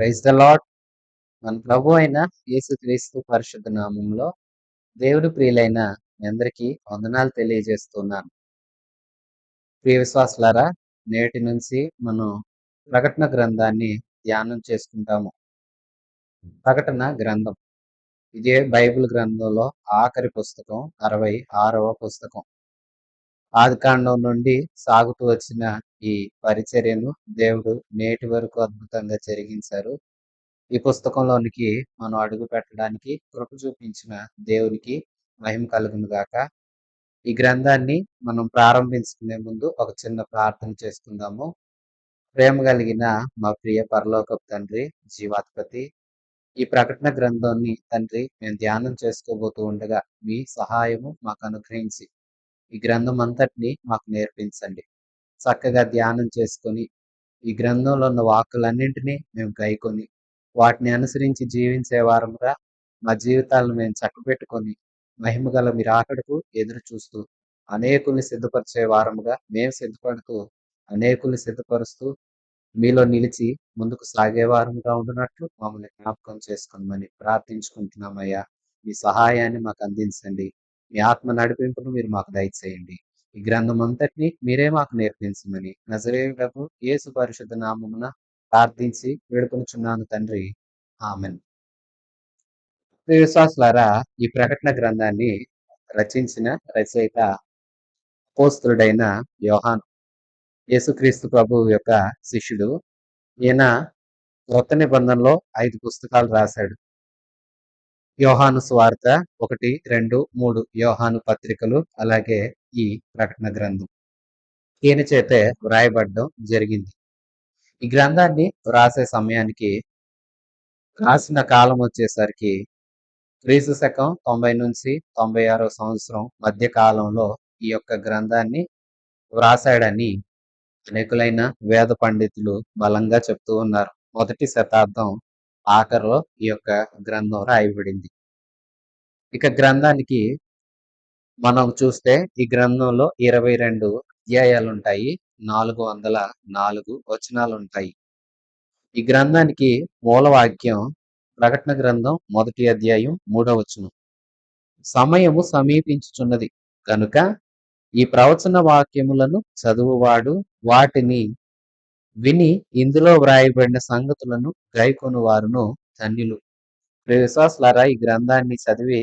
Praise the lord. మన ప్రభు అయిన యేసుక్రీస్తు పరిశుద్ధ నామంలో దేవుని ప్రియులైన మీ అందరికీ వందనాలు తెలియజేస్తున్నాను. ప్రియ విశ్వాసులారా, నేటి నుంచి మనం ప్రకటన గ్రంథాన్ని ధ్యానం చేసుకుంటాము. ప్రకటన గ్రంథం ఇదే బైబిల్ గ్రంథంలో ఆఖరి పుస్తకం, 66వ పుస్తకం. ఆదికాండం నుండి సాగుతూ వచ్చిన ఈ పరిచర్యను దేవుడు నేటి వరకు అద్భుతంగా జరిగించారు. ఈ పుస్తకంలోనికి మనం అడుగు పెట్టడానికి కృప చూపించిన దేవునికి మహిమ కలుగును గాక. ఈ గ్రంథాన్ని మనం ప్రారంభించుకునే ముందు ఒక చిన్న ప్రార్థన చేసుకుందాము. ప్రేమ కలిగిన మా ప్రియ పరలోకపు తండ్రి, జీవాధిపతి, ఈ ప్రకటన గ్రంథాన్ని తండ్రి మేము ధ్యానం చేసుకోబోతూ ఉండగా మీ సహాయము మాకు అనుగ్రహించి ఈ గ్రంథం అంతటిని మాకు నేర్పించండి. చక్కగా ధ్యానం చేసుకొని ఈ గ్రంథంలో ఉన్న వాక్కులన్నింటినీ మేము గైకొని వాటిని అనుసరించి జీవించే వారముగా మా జీవితాలను మేము చక్కబెట్టుకొని మహిమగల మీరు ఆకడకు ఎదురు చూస్తూ అనేకుల్ని సిద్ధపరిచే వారముగా మేము సిద్ధపడుతూ అనేకుల్ని సిద్ధపరుస్తూ మీలో నిలిచి ముందుకు సాగే వారముగా ఉంటున్నట్లు మమ్మల్ని జ్ఞాపకం చేసుకోమని ప్రార్థించుకుంటున్నామయ్యా. మీ సహాయాన్ని మాకు అందించండి. మీ ఆత్మ నడిపింపును మీరు మాకు దయచేయండి. ఈ గ్రంథం అంతటినీ మీరే మాకు నేర్పించమని నజరేయుడకు యేసు పరిశుద్ధ నామమున ప్రార్థించి వేడుకొనుచున్నాను తండ్రి, ఆమెన్. ప్రియ విశ్వాసులారా, ఈ ప్రకటన గ్రంథాన్ని రచించిన రచయిత అపోస్తలుడైన యోహాను, యేసుక్రీస్తు ప్రభు యొక్క శిష్యుడు. ఈయన కొత్త నిబంధనలో 5 పుస్తకాలు రాశాడు. యోహాను సువార్త 1, 2, 3 యోహాను పత్రికలు, అలాగే ఈ ప్రకటన గ్రంథం ఈయన చేతే వ్రాయబడడం జరిగింది. ఈ గ్రంథాన్ని రాసే సమయానికి రాసిన కాలం వచ్చేసరికి క్రీస్తు శకం 90 నుంచి 96 సంవత్సరం మధ్య కాలంలో ఈ యొక్క గ్రంథాన్ని వ్రాసాడని అనేకులైన వేద పండితులు బలంగా చెప్తూ ఉన్నారు. మొదటి శతాబ్దం ఆఖరిలో ఈ యొక్క గ్రంథం రాయబడింది. ఇక గ్రంథానికి మనం చూస్తే ఈ గ్రంథంలో 22 అధ్యాయాలు ఉంటాయి, 404 వచనాలు ఉంటాయి. ఈ గ్రంథానికి మూలవాక్యం ప్రకటన గ్రంథం 1వ అధ్యాయం 3వ వచనం. సమయము సమీపించుచున్నది కనుక ఈ ప్రవచన వాక్యములను చదువువాడు వాటిని విని ఇందులో వ్రాయబడిన సంగతులను గైకొను వారును ధన్యులు. విశ్వాసులారా, ఈ గ్రంథాన్ని చదివి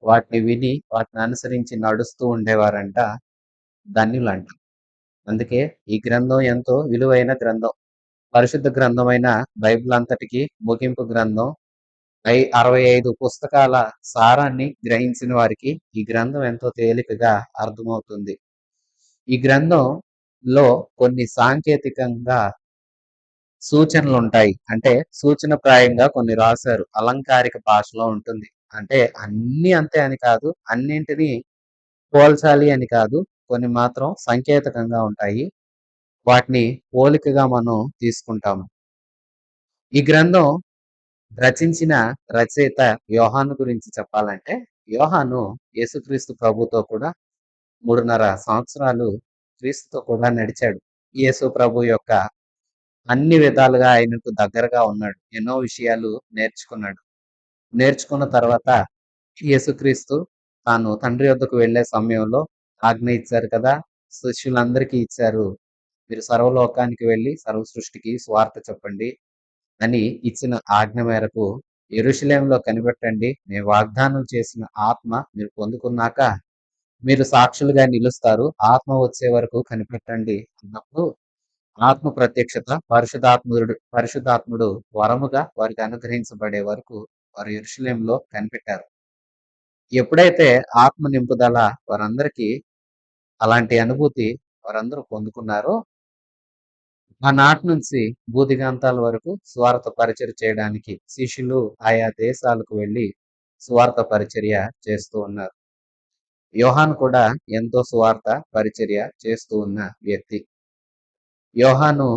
వాటిని విని వాటిని అనుసరించి నడుస్తూ ఉండేవారంట ధన్యులంట. అందుకే ఈ గ్రంథం ఎంతో విలువైన గ్రంథం. పరిశుద్ధ గ్రంథమైన బైబిల్ అంతటికి ముగింపు గ్రంథం. 65 పుస్తకాల సారాన్ని గ్రహించిన వారికి ఈ గ్రంథం ఎంతో తేలికగా అర్థమవుతుంది. ఈ గ్రంథంలో కొన్ని సాంకేతికంగా సూచనలు ఉంటాయి. అంటే సూచన ప్రాయంగా కొన్ని రాశారు. అలంకారిక భాషలో ఉంటుంది. అంటే అన్ని అంతే అని కాదు, అన్నింటినీ పోల్చాలి అని కాదు, కొన్ని మాత్రం సంకేతకంగా ఉంటాయి. వాటిని పోలికగా మనం తీసుకుంటాము. ఈ గ్రంథం రచించిన రచయిత యోహాను గురించి చెప్పాలంటే, యోహాను యేసుక్రీస్తు ప్రభుతో కూడా 3.5 సంవత్సరాలు క్రీస్తుతో కూడా నడిచాడు. యేసు ప్రభు యొక్క అన్ని విధాలుగా ఆయనకు దగ్గరగా ఉన్నాడు. ఎన్నో విషయాలు నేర్చుకున్నాడు. నేర్చుకున్న తర్వాత యేసుక్రీస్తు తాను తండ్రి వద్దకు వెళ్లే సమయంలో ఆజ్ఞ ఇచ్చారు కదా, శిష్యులందరికీ ఇచ్చారు. మీరు సర్వలోకానికి వెళ్ళి సర్వ సృష్టికి సువార్త చెప్పండి అని ఇచ్చిన ఆజ్ఞ మేరకు యెరూషలేములో కనిపెట్టండి. నేను వాగ్దానం చేసిన ఆత్మ మీరు పొందుకున్నాక మీరు సాక్షులుగా నిలుస్తారు. ఆత్మ వచ్చే వరకు కనిపెట్టండి అన్నప్పుడు ఆత్మ ప్రత్యక్షత పరిశుద్ధాత్ముడు వరముగా వారికి అనుగ్రహించబడే వరకు వారు యెరూషలేములో కనిపెట్టారు. ఎప్పుడైతే ఆత్మ నింపుదల వారందరికీ అలాంటి అనుభూతి వారందరూ పొందుకున్నారో, ఆనాటి నుంచి భూదిగంతాల వరకు సువార్త పరిచర్య చేయడానికి శిష్యులు ఆయా దేశాలకు వెళ్లి సువార్త పరిచర్య చేస్తూ ఉన్నారు. యోహాను కూడా ఎంతో సువార్త పరిచర్య చేస్తూ ఉన్న వ్యక్తి. యోహాను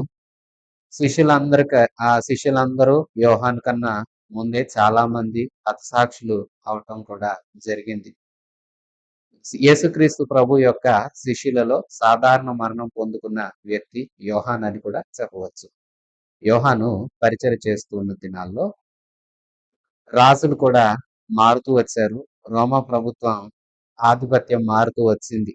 శిష్యులందరూ యోహాను కన్నా ముందే చాలా మంది హతసాక్షులు అవటం కూడా జరిగింది. యేసుక్రీస్తు ప్రభు యొక్క శిష్యులలో సాధారణ మరణం పొందుకున్న వ్యక్తి యోహాను అని కూడా చెప్పవచ్చు. యోహాను పరిచర్య చేస్తూ ఉన్న దినాల్లో రాజులు కూడా మారుతూ వచ్చారు. రోమా ప్రభుత్వం ఆధిపత్యం మారుతూ వచ్చింది.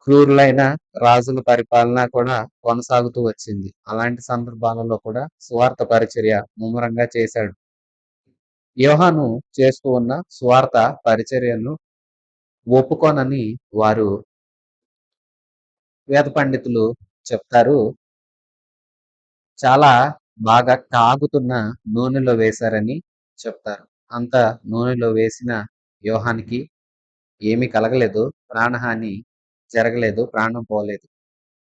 క్రూరులైన రాజుల పరిపాలన కూడా కొనసాగుతూ వచ్చింది. అలాంటి సందర్భాలలో కూడా సువార్త పరిచర్య ముమ్మరంగా చేశాడు. యోహాను చేస్తూ ఉన్న సువార్త పరిచర్యను ఒప్పుకోనని వారు వేద పండితులు చెప్తారు. చాలా బాగా కాగుతున్న నూనెలో వేశారని చెప్తారు. అంత నూనెలో వేసిన యోహానికి ఏమీ కలగలేదు. ప్రాణహాని జరగలేదు. ప్రాణం పోలేదు.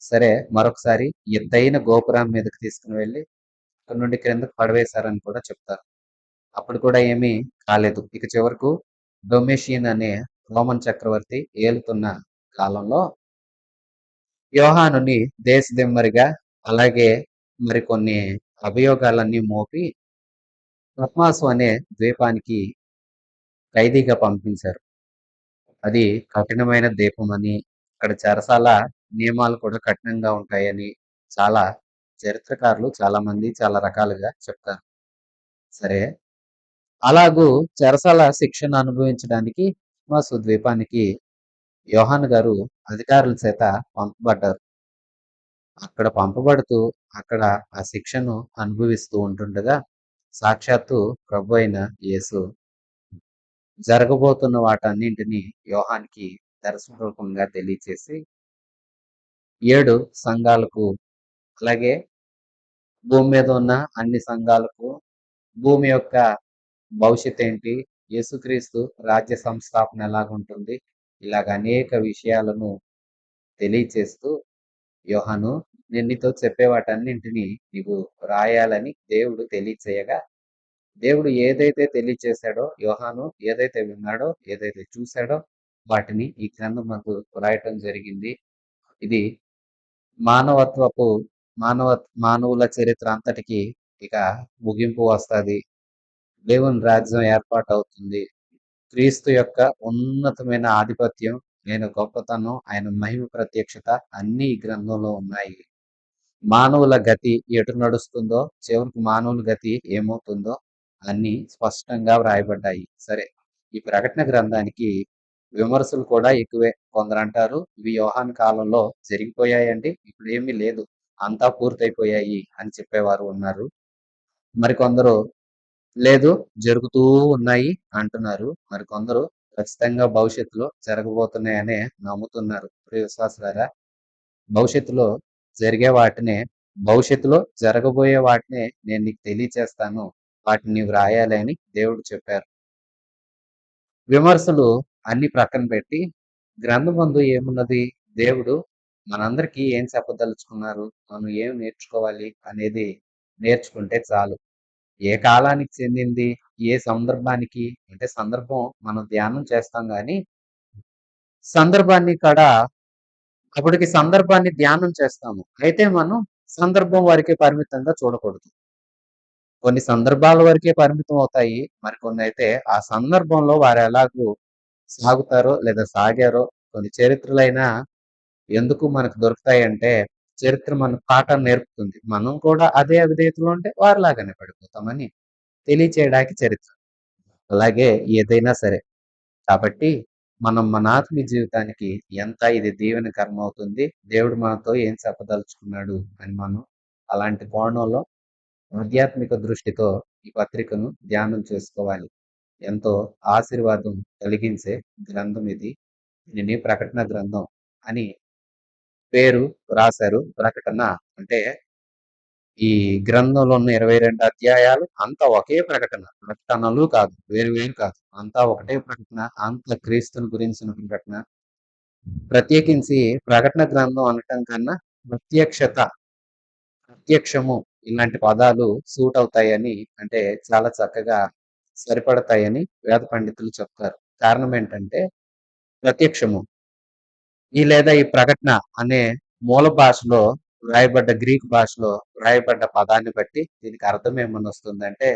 సరే, మరొకసారి ఎత్తైన గోపురం మీదకి తీసుకుని వెళ్ళి అక్కడి నుండి క్రిందకు పడవేశారని కూడా చెప్తారు. అప్పుడు కూడా ఏమీ కాలేదు. ఇక చివరకు డొమిషియన్ అనే రోమన్ చక్రవర్తి ఏలుతున్న కాలంలో యోహానుని దేశదిమ్మరిగా, అలాగే మరికొన్ని అభియోగాలన్నీ మోపి పద్మాసు అనే ద్వీపానికి ఖైదీగా పంపించారు. అది కఠినమైన ద్వీపమని, అక్కడ చెరసాల నియమాలు కూడా కఠినంగా ఉంటాయని చాలా చరిత్రకారులు చాలా మంది చాలా రకాలుగా చెప్తారు. సరే, అలాగూ చెరసాల శిక్షను అనుభవించడానికి పద్మాసు ద్వీపానికి యోహాను గారు అధికారుల చేత పంపబడ్డారు. అక్కడ పంపబడుతూ అక్కడ ఆ శిక్షను అనుభవిస్తూ ఉంటుండగా సాక్షాత్తు ప్రభు అయిన యేసు జరగబోతున్న వాటన్నింటినీ యోహానికి దర్శనరూపంగా తెలియచేసి 7 సంఘాలకు, అలాగే భూమి మీద ఉన్న అన్ని సంఘాలకు, భూమి యొక్క భవిష్యత్ ఏంటి, యేసుక్రీస్తు రాజ్య సంస్థాపన ఎలాగుంటుంది, ఇలాగ అనేక విషయాలను తెలియచేస్తూ యోహాను, నేను నీతో చెప్పే వాటన్నింటినీ నీవు రాయాలని దేవుడు తెలియచేయగా, దేవుడు ఏదైతే తెలియచేశాడో, యోహాను ఏదైతే విన్నాడో, ఏదైతే చూశాడో వాటిని ఈ గ్రంథమందు రాయటం జరిగింది. ఇది మానవత్వపు మానవుల చరిత్ర అంతటికి ఇక ముగింపు వస్తది. దేవుని రాజ్యం ఏర్పాటవుతుంది. క్రీస్తు యొక్క ఉన్నతమైన ఆధిపత్యం, ఆయన గొప్పతనం, ఆయన మహిమ ప్రత్యక్షత అన్నీ ఈ గ్రంథంలో ఉన్నాయి. మానవుల గతి ఎటు నడుస్తుందో, చివరికి మానవుల గతి ఏమవుతుందో అన్నీ స్పష్టంగా వ్రాయబడ్డాయి. సరే, ఈ ప్రకటన గ్రంథానికి విమర్శలు కూడా ఎక్కువే. కొందరు అంటారు ఇవి యోహాను కాలంలో జరిగిపోయాయండి, ఇప్పుడు ఏమీ లేదు, అంతా పూర్తయిపోయాయి అని చెప్పేవారు ఉన్నారు. మరికొందరు లేదు, జరుగుతూ ఉన్నాయి అంటున్నారు. మరికొందరు ఖచ్చితంగా భవిష్యత్తులో జరగబోతున్నాయనే నమ్ముతున్నారు. ప్రియ విశ్వాసులారా, భవిష్యత్తులో జరిగే వాటినే, భవిష్యత్తులో జరగబోయే వాటినే నేను నీకు తెలియచేస్తాను, వాటిని నీవు రాయాలి అని దేవుడు చెప్పారు. విమర్శలు అన్ని ప్రక్కన పెట్టి గ్రంథమందు ఏమున్నది, దేవుడు మనందరికీ ఏం చెప్పదలుచుకున్నారు, మనం ఏం నేర్చుకోవాలి అనేది నేర్చుకుంటే చాలు. ఏ కాలానికి చెందింది, ఏ సందర్భానికి అంటే సందర్భం మనం ధ్యానం చేస్తాం గాని సందర్భాన్ని కూడా అప్పటికి సందర్భాన్ని ధ్యానం చేస్తాము. అయితే మనం సందర్భం వరకే పరిమితంగా చూడకూడదు. కొన్ని సందర్భాల వరకే పరిమితం అవుతాయి. మరికొన్ని అయితే ఆ సందర్భంలో వారు ఎలాగూ సాగుతారో లేదా సాగారో, కొన్ని చరిత్రలైనా ఎందుకు మనకు దొరుకుతాయంటే చరిత్ర మనకు పాఠం నేర్పుతుంది. మనం కూడా అదే అవిధేయతలో ఉంటే వారిలాగానే పడిపోతామని తెలియచేయడానికి చరిత్ర. అలాగే ఏదైనా సరే. కాబట్టి మనం మన ఆత్మీయ జీవితానికి ఎంత ఇది దీవెనకరం అవుతుంది, దేవుడు మనతో ఏం చెప్పదలుచుకున్నాడు అని మనం అలాంటి కోణంలో ఆధ్యాత్మిక దృష్టితో ఈ పత్రికను ధ్యానం చేసుకోవాలి. ఎంతో ఆశీర్వాదం కలిగించే గ్రంథం ఇది. దీనిని ప్రకటన గ్రంథం అని పేరు రాశారు. ప్రకటన అంటే ఈ గ్రంథంలో ఉన్న 22 అధ్యాయాలు అంతా ఒకే ప్రకటన. ప్రకటనలు కాదు, వేరు వేరు కాదు. అంతా ఒకటే ప్రకటన. అంత క్రీస్తుని గురించిన ప్రకటన. ప్రత్యేకించి ప్రకటన గ్రంథం అనటం కన్నా ప్రత్యక్షత, ప్రత్యక్షము ఇలాంటి పదాలు సూట్ అవుతాయని, అంటే చాలా చక్కగా సరిపడతాయని వేద పండితులు చెప్తారు. కారణం ఏంటంటే ప్రత్యక్షము లేదా ఈ ప్రకటన అనే మూల భాషలో వ్రాయబడ్డ, గ్రీకు భాషలో వ్రాయబడ్డ పదాన్ని బట్టి దీనికి అర్థం ఏమని వస్తుందంటే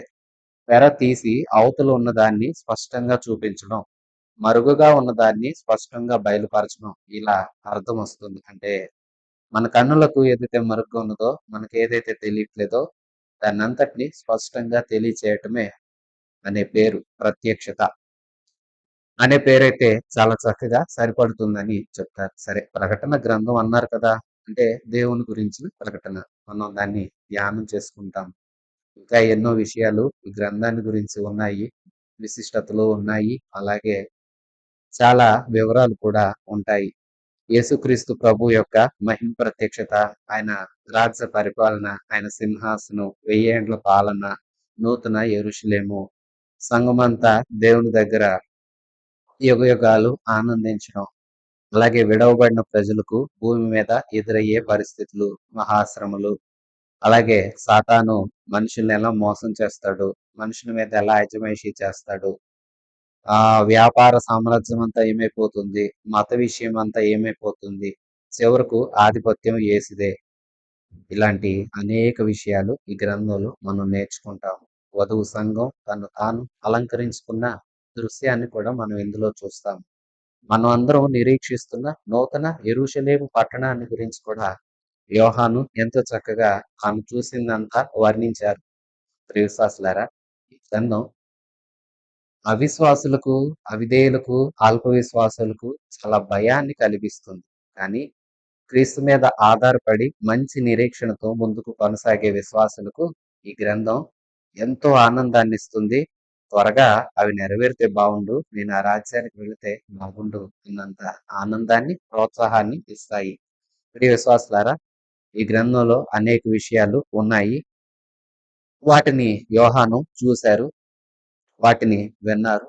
తెర తీసి అవతల ఉన్నదాన్ని స్పష్టంగా చూపించడం, మరుగుగా ఉన్నదాన్ని స్పష్టంగా బయలుపరచడం, ఇలా అర్థం వస్తుంది. అంటే మన కన్నులకు ఏదైతే మరుగుగా ఉన్నదో, మనకి ఏదైతే తెలియట్లేదో దాన్నంతటిని స్పష్టంగా తెలియచేయటమే అనే పేరు. ప్రత్యక్షత అనే పేరైతే చాలా చక్కగా సరిపడుతుందని చెప్తారు. సరే, ప్రకటన గ్రంథం అన్నారు కదా! అంటే దేవుని గురించిన ప్రకటన. మనం దాన్ని ధ్యానం చేసుకుంటాం. ఇంకా ఎన్నో విషయాలు ఈ గ్రంథాన్ని గురించి ఉన్నాయి. విశిష్టతలు ఉన్నాయి. అలాగే చాలా వివరాలు కూడా ఉంటాయి. యేసుక్రీస్తు ప్రభు యొక్క మహిమ ప్రత్యక్షత, ఆయన రాజ్య పరిపాలన, ఆయన సింహాసనం, వెయ్యేండ్ల పాలన, నూతన యెరూషలేము, సంఘమంతా దేవుని దగ్గర యుగయుగాలు ఆనందించడం, అలాగే విడవబడిన ప్రజలకు భూమి మీద ఎదురయ్యే పరిస్థితులు, మహాశ్రమలు, అలాగే సాతాను మనుషుల్ని ఎలా మోసం చేస్తాడు, మనుషుల మీద ఎలా అజమాయిషీ చేస్తాడు, వ్యాపార సామ్రాజ్యం అంతా ఏమైపోతుంది, మత విషయం అంతా ఏమైపోతుంది, చివరకు ఆధిపత్యం యేసుదే. ఇలాంటి అనేక విషయాలు ఈ గ్రంథంలో మనం నేర్చుకుంటాం. వధువు సంఘం తను తాను అలంకరించుకున్న దృశ్యాన్ని కూడా మనం ఇందులో చూస్తాం. మనం అందరం నిరీక్షిస్తున్న నూతన యెరూషలేము పట్టణాన్ని గురించి కూడా యోహాను ఎంతో చక్కగా తాను చూసిందంతా వర్ణించారు. ప్రియ విశ్వాసులారా, ఈ గ్రంథం అవిశ్వాసులకు, అవిధేయులకు, అల్ప విశ్వాసులకు చాలా భయాన్ని కలిగిస్తుంది. కానీ క్రీస్తు మీద ఆధారపడి మంచి నిరీక్షణతో ముందుకు కొనసాగే విశ్వాసులకు ఈ గ్రంథం ఎంతో ఆనందాన్ని ఇస్తుంది. త్వరగా అవి నెరవేరితే బాగుండు, నేను ఆ రాజ్యానికి వెళితే బాగుండు అన్నంత ఆనందాన్ని, ప్రోత్సాహాన్ని ఇస్తాయి. ప్రియ విశ్వాసులారా, ఈ గ్రంథంలో అనేక విషయాలు ఉన్నాయి. వాటిని యోహాను చూశారు, వాటిని విన్నారు.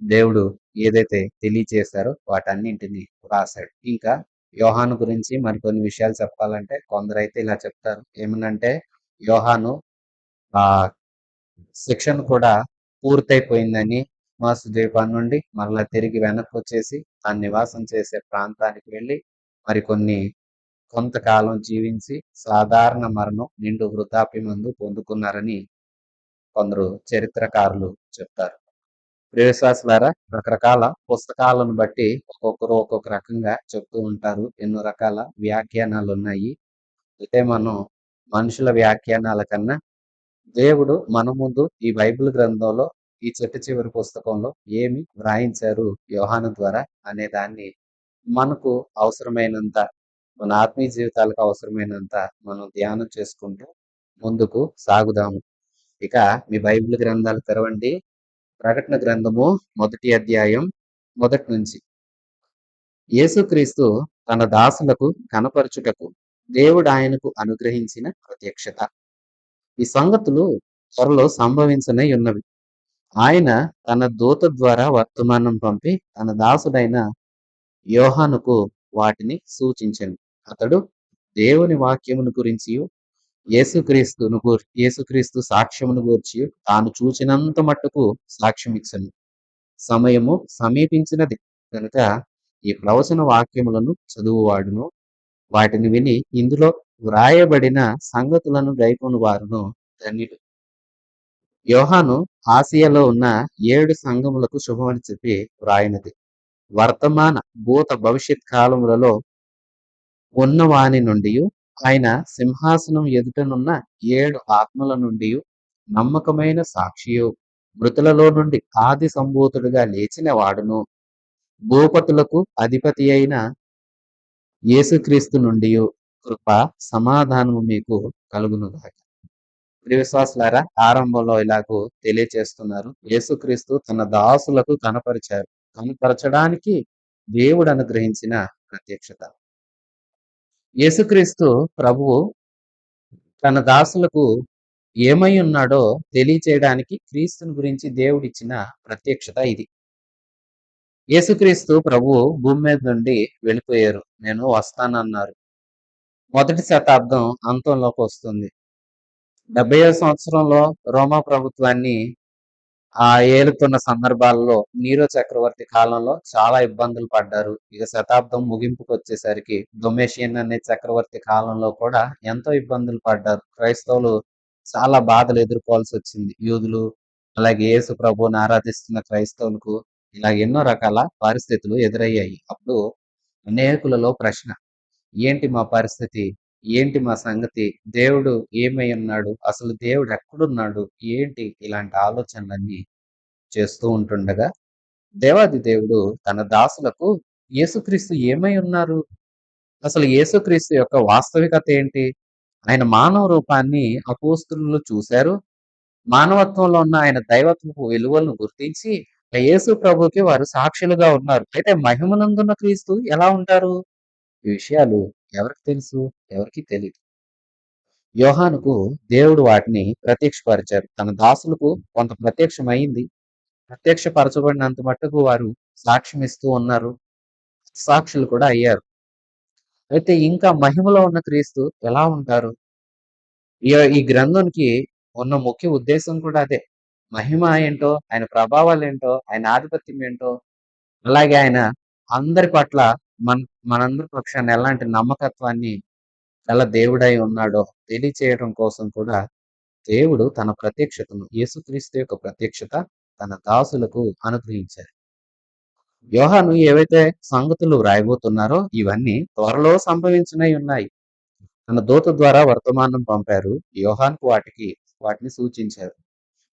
దేవుడు ఏదైతే తెలియచేశారో వాటన్నింటిని రాశాడు. ఇంకా యోహాను గురించి మరికొన్ని విషయాలు చెప్పాలంటే కొందరైతే ఇలా చెప్తారు. ఏమనంటే, యోహాను ఆ శిక్షణ కూడా పూర్తయిపోయిందని, మాసు ద్వీపం నుండి మరలా తిరిగి వెనక్కి వచ్చేసి తాను నివాసం చేసే ప్రాంతానికి వెళ్ళి కొంతకాలం జీవించి సాధారణ మరణం, నిండు వృద్ధాప్యమందు పొందుకున్నారని కొందరు చరిత్రకారులు చెప్తారు. ప్రియ విశ్వాసులారా, రకరకాల పుస్తకాలను బట్టి ఒక్కొక్కరు ఒక్కొక్క రకంగా చెప్తూ ఉంటారు. ఎన్నో రకాల వ్యాఖ్యానాలు ఉన్నాయి. అయితే మనం మనుషుల వ్యాఖ్యానాల కన్నా దేవుడు మన ముందు ఈ బైబిల్ గ్రంథంలో, ఈ చిట్ట చివరి పుస్తకంలో ఏమి వ్రాయించారు యోహాను ద్వారా అనే దాన్ని మనకు అవసరమైనంత, మన ఆత్మీయ జీవితాలకు అవసరమైనంత మనం ధ్యానం చేసుకుంటూ ముందుకు సాగుదాము. ఇక మీ బైబిల్ గ్రంథాలు తెరవండి. ప్రకటన గ్రంథము 1వ అధ్యాయం 1 నుంచి. యేసుక్రీస్తు తన దాసులకు కనపరచుటకు దేవుడు ఆయనకు అనుగ్రహించిన ప్రత్యక్షత. ఈ సంగతులు త్వరలో సంభవించనై ఉన్నవి. ఆయన తన దూత ద్వారా వర్తమానం పంపి తన దాసుడైన యోహానుకు వాటిని సూచించెను. అతడు దేవుని వాక్యమును గురించియు యేసుక్రీస్తు సాక్ష్యమును గూర్చి తాను చూచినంత మట్టుకు సాక్ష్యమిచ్చెను. సమయము సమీపించినది కనుక ఈ ప్రవచన వాక్యములను చదువువాడును, వాటిని విని ఇందులో వ్రాయబడిన సంగతులను గైకొను వారును ధన్యులు. యోహాను ఆసియాలో ఉన్న 7 సంఘములకు శుభమని చెప్పి వ్రాయినది. వర్తమాన భూత భవిష్యత్ కాలములలో ఉన్నవాని నుండియు, ఆయన సింహాసనం ఎదుటనున్న 7 ఆత్మల నుండియు, నమ్మకమైన సాక్షియు, మృతులలో నుండి ఆది సంభూతుడుగా లేచిన వాడును, భూపతులకు అధిపతి అయిన యేసుక్రీస్తు నుండియు కృప సమాధానము మీకు కలుగునుగాక. ప్రియ విశ్వాసులారా, ఆరంభంలో ఇలాగూ తెలియచేస్తున్నారు. యేసుక్రీస్తు తన దాసులకు కనపరచడానికి దేవుడు అనుగ్రహించిన ప్రత్యక్షత. యేసుక్రీస్తు ప్రభువు తన దాసులకు ఏమై ఉన్నాడో తెలియచేయడానికి క్రీస్తుని గురించి దేవుడిచ్చిన ప్రత్యక్షత ఇది. యేసుక్రీస్తు ప్రభువు భూమి మీద నుండి వెళ్ళిపోయారు. నేను వస్తానన్నారు. 1వ శతాబ్దం అంతంలోకి వస్తుంది. 70వ సంవత్సరంలో రోమా ప్రభుత్వాన్ని ఏలుతున్న సందర్భాల్లో నీరో చక్రవర్తి కాలంలో చాలా ఇబ్బందులు పడ్డారు. ఇక శతాబ్దం ముగింపుకు వచ్చేసరికి డొమేషియన్ అనే చక్రవర్తి కాలంలో కూడా ఎంతో ఇబ్బందులు పడ్డారు. క్రైస్తవులు చాలా బాధలు ఎదుర్కోవాల్సి వచ్చింది. యూదులు, అలాగే యేసు ప్రభువుని ఆరాధిస్తున్న క్రైస్తవులకు ఇలా ఎన్నో రకాల పరిస్థితులు ఎదురయ్యాయి. అప్పుడు అనేకులలో ప్రశ్న, ఏంటి మా పరిస్థితి? ఏంటి మా సంగతి? దేవుడు ఏమై ఉన్నాడు? అసలు దేవుడు ఎక్కడున్నాడు? ఏంటి? ఇలాంటి ఆలోచనలన్నీ చేస్తూ ఉంటుండగా, దేవాది దేవుడు తన దాసులకు యేసుక్రీస్తు ఏమై ఉన్నారు? అసలు యేసుక్రీస్తు యొక్క వాస్తవికత ఏంటి? ఆయన మానవ రూపాన్ని అపోస్తలులు చూశారు. మానవత్వంలో ఉన్న ఆయన దైవత్వపు విలువలను గుర్తించి, యేసు ప్రభుకి వారు సాక్షులుగా ఉన్నారు. అయితే మహిమనందున్న క్రీస్తు ఎలా ఉంటారు? ఈ విషయాలు ఎవరికి తెలుసు? ఎవరికీ తెలీదు. యోహానుకు దేవుడు వాటిని ప్రత్యక్షపరిచారు. తన దాసులకు కొంత ప్రత్యక్షమైంది. ప్రత్యక్షపరచబడినంత మట్టుకు వారు సాక్ష్యమిస్తూ ఉన్నారు. సాక్షులు కూడా అయ్యారు. అయితే ఇంకా మహిమలో ఉన్న క్రీస్తు ఎలా ఉంటారు? ఈ గ్రంథంకి ఉన్న ముఖ్య ఉద్దేశం కూడా అదే. మహిమ ఏంటో, ఆయన ప్రభావాలేంటో, ఆయన ఆధిపత్యం ఏంటో, అలాగే ఆయన అందరి పట్ల మన మనందరి పక్షాన ఎలాంటి నమ్మకత్వాన్ని ఎలా దేవుడై ఉన్నాడో తెలియచేయడం కోసం కూడా దేవుడు తన ప్రత్యక్షతను, యేసుక్రీస్తు యొక్క ప్రత్యక్షత తన దాసులకు అనుగ్రహించారు. యోహాను ఏవైతే సంగతులు వ్రాయబోతున్నారో ఇవన్నీ త్వరలో సంభవించనై ఉన్నాయి. తన దూత ద్వారా వర్తమానం పంపారు. యోహానుకు వాటిని సూచించారు.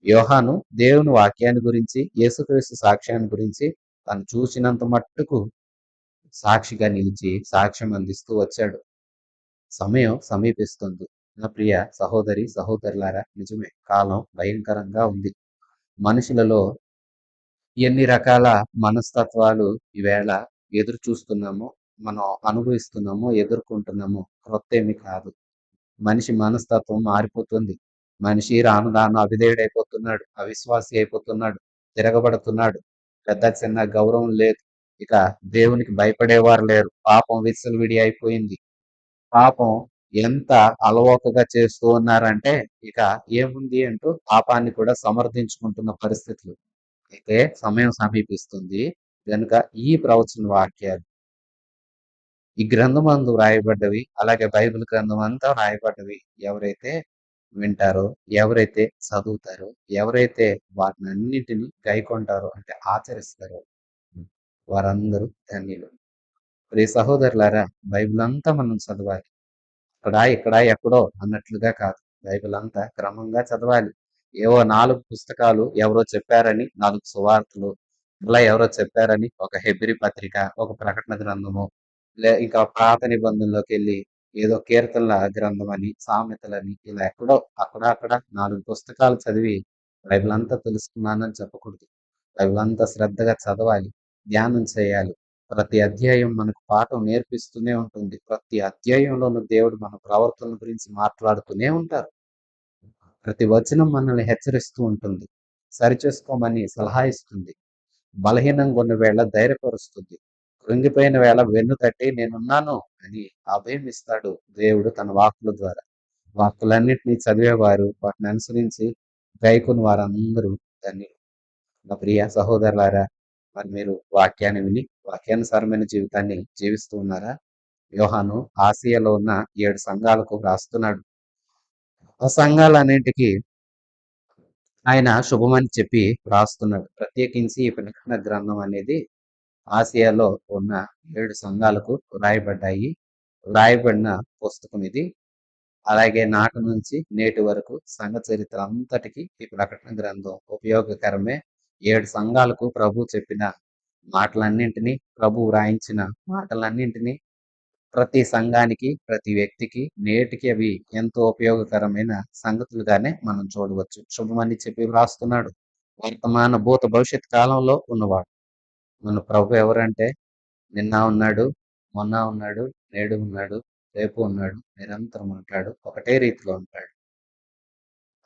యోహాను దేవుని వాక్యాన్ని గురించి, యేసుక్రీస్తు సాక్ష్యాన్ని గురించి తను చూసినంత మట్టుకు సాక్షిగా నిలిచి సాక్ష్యం అందిస్తూ వచ్చాడు. సమయం సమీపిస్తుంది. నా ప్రియ సహోదరి, సహోదరులారా, నిజమే కాలం భయంకరంగా ఉంది. మనుషులలో ఎన్ని రకాల మనస్తత్వాలు ఈవేళ ఎదురు చూస్తున్నామో, మనం అనుభవిస్తున్నామో, ఎదుర్కొంటున్నామో క్రొత్తేమీ కాదు. మనిషి మనస్తత్వం మారిపోతుంది. మనిషి రాను రాను అవిధేయుడైపోతున్నాడు, అవిశ్వాసి అయిపోతున్నాడు, తిరగబడుతున్నాడు. పెద్ద చిన్న గౌరవం లేదు. ఇక దేవునికి భయపడేవారు లేరు. పాపం విచ్చలవిడి అయిపోయింది. పాపం ఎంత అలవోకగా చేస్తూ ఉన్నారంటే ఇక ఏముంది అంటూ పాపాన్ని కూడా సమర్థించుకుంటున్న పరిస్థితులు. అయితే సమయం సమీపిస్తుంది గనుక ఈ ప్రవచన వాక్యాలు, ఈ గ్రంథమందు వ్రాయబడ్డవి, అలాగే బైబిల్ గ్రంథం అంతా వ్రాయబడ్డవి ఎవరైతే వింటారో, ఎవరైతే చదువుతారో, ఎవరైతే వాటినన్నిటిని గైకొంటారో అంటే ఆచరిస్తారో వారందరూ ధన్యులు. ప్రియ సహోదరులారా, బైబిల్ అంతా మనం చదవాలి. అక్కడ, ఇక్కడ, ఎక్కడో అన్నట్లుగా కాదు. బైబిల్ అంతా క్రమంగా చదవాలి. ఏవో 4 పుస్తకాలు ఎవరో చెప్పారని 4 సువార్తలు, ఇలా ఎవరో చెప్పారని ఒక హెబ్రీ పత్రిక, ఒక ప్రకటన గ్రంథము, ఇంకా పాత నిబంధనలోకెళ్ళి ఏదో కీర్తనల గ్రంథం అని, సామెతలని ఇలా ఎక్కడో అక్కడ 4 పుస్తకాలు చదివి బైబిల్ అంతా తెలుసుకున్నానని చెప్పకూడదు. బైబిల్ అంతా శ్రద్ధగా చదవాలి, ధ్యానం చేయాలి. ప్రతి అధ్యాయం మనకు పాఠం నేర్పిస్తూనే ఉంటుంది. ప్రతి అధ్యాయంలోనూ దేవుడు మన ప్రవర్తన గురించి మాట్లాడుతూనే ఉంటారు. ప్రతి వచనం మనల్ని హెచ్చరిస్తూ ఉంటుంది. సరిచేసుకోమని సలహా ఇస్తుంది. బలహీనంగా ఉన్న వేళ ధైర్యపరుస్తుంది. కృంగిపోయిన వేళ వెన్ను తట్టి నేనున్నాను అని అభయం ఇస్తాడు దేవుడు తన వాక్కుల ద్వారా. వాక్కులన్నిటినీ చదివేవారు, వాటిని అనుసరించి గైకొని వారందరూ ధన్యులు. నా ప్రియ సహోదరులారా, మరి మీరు వాక్యాన్ని విని వాక్యానుసారమైన జీవితాన్ని జీవిస్తూ ఉన్నారా? యోహాను ఆసియాలో ఉన్న 7 సంఘాలకు రాస్తున్నాడు. ఆ సంఘాలన్నింటికి ఆయన శుభమని చెప్పి రాస్తున్నాడు. ప్రత్యేకించి ఈ ప్రకటన గ్రంథం అనేది ఆసియాలో ఉన్న 7 సంఘాలకు వ్రాయబడ్డాయి. వ్రాయబడిన పుస్తకం ఇది. అలాగే నాటి నుంచి నేటి వరకు సంఘ చరిత్ర అంతటికి ఈ ప్రకటన గ్రంథం ఉపయోగకరమే. 7 సంఘాలకు ప్రభు చెప్పిన మాటలన్నింటినీ, ప్రభు వ్రాయించిన మాటలన్నింటినీ ప్రతి సంఘానికి, ప్రతి వ్యక్తికి నేటికి అవి ఎంతో ఉపయోగకరమైన సంగతులుగానే మనం చూడవచ్చు. శుభమని చెప్పి వ్రాస్తున్నాడు. వర్తమాన, భూత, భవిష్యత్ కాలంలో ఉన్నవాడు. మన ప్రభు ఎవరంటే నిన్న ఉన్నాడు, మొన్న ఉన్నాడు, నేడు ఉన్నాడు, రేపు ఉన్నాడు, నిరంతరం ఉంటాడు. ఒకటే రీతిలో ఉంటాడు.